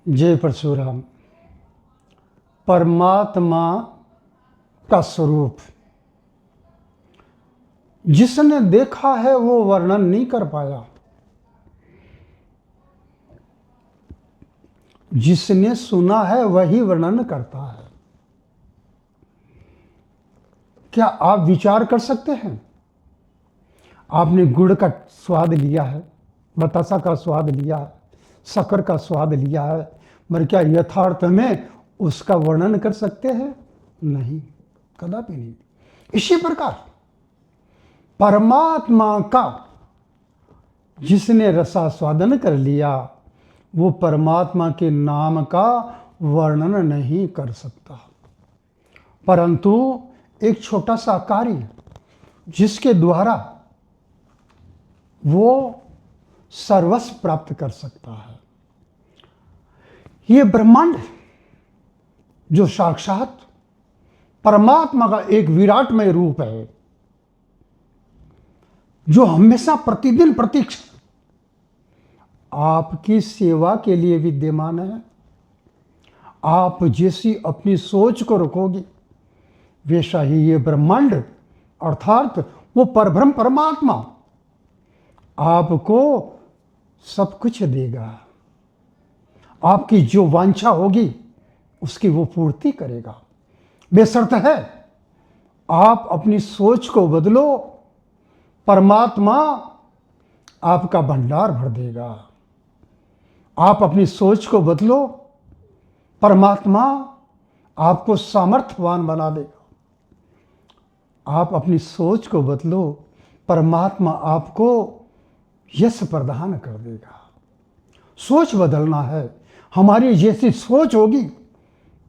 जय परशुराम। परमात्मा का स्वरूप जिसने देखा है वो वर्णन नहीं कर पाया, जिसने सुना है वही वर्णन करता है। क्या आप विचार कर सकते हैं? आपने गुड़ का स्वाद लिया है, बतासा का स्वाद लिया है, शक्कर का स्वाद लिया है, मगर क्या यथार्थ में उसका वर्णन कर सकते हैं? नहीं, कदापि नहीं। इसी प्रकार परमात्मा का जिसने रसास्वादन कर लिया वो परमात्मा के नाम का वर्णन नहीं कर सकता, परंतु एक छोटा सा कार्य जिसके द्वारा वो सर्वस्व प्राप्त कर सकता है। ये ब्रह्मांड जो साक्षात परमात्मा का एक विराटमय रूप है, जो हमेशा प्रतिदिन प्रतीक्षण आपकी सेवा के लिए विद्यमान है। आप जैसी अपनी सोच को रखोगे वैसा ही ये ब्रह्मांड अर्थात वो परब्रह्म परमात्मा आपको सब कुछ देगा। आपकी जो वांछा होगी उसकी वो पूर्ति करेगा। बेशर्त है आप अपनी सोच को बदलो, परमात्मा आपका भंडार भर देगा। आप अपनी सोच को बदलो, परमात्मा आपको सामर्थ्यवान बना देगा। आप अपनी सोच को बदलो, परमात्मा आपको यश प्रदान कर देगा। सोच बदलना है। हमारी जैसी सोच होगी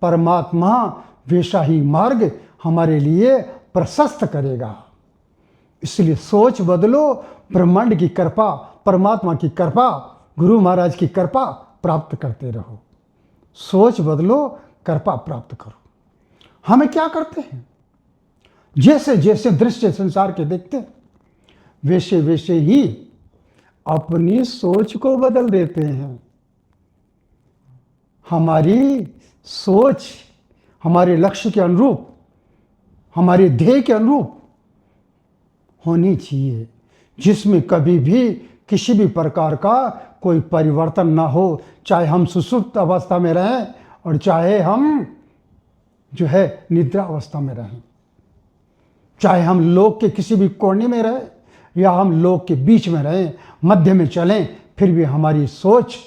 परमात्मा वैसा ही मार्ग हमारे लिए प्रशस्त करेगा। इसलिए सोच बदलो, ब्रह्मांड की कृपा, परमात्मा की कृपा, गुरु महाराज की कृपा प्राप्त करते रहो। सोच बदलो, कृपा प्राप्त करो। हमें क्या करते हैं? जैसे जैसे दृश्य संसार के देखते हैं वैसे वैसे ही अपनी सोच को बदल देते हैं। हमारी सोच हमारे लक्ष्य के अनुरूप, हमारे ध्येय के अनुरूप होनी चाहिए, जिसमें कभी भी किसी भी प्रकार का कोई परिवर्तन ना हो। चाहे हम सुषुप्त अवस्था में रहें और चाहे हम जो है निद्रा अवस्था में रहें, चाहे हम लोक के किसी भी कोने में रहें या हम लोक के बीच में रहें, मध्य में चलें, फिर भी हमारी सोच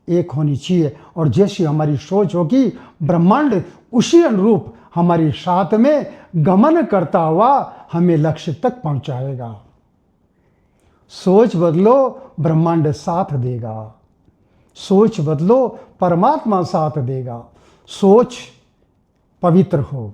एक होनी चाहिए। और जैसी हमारी सोच होगी ब्रह्मांड उसी अनुरूप हमारे साथ में गमन करता हुआ हमें लक्ष्य तक पहुंचाएगा। सोच बदलो, ब्रह्मांड साथ देगा। सोच बदलो, परमात्मा साथ देगा। सोच पवित्र हो।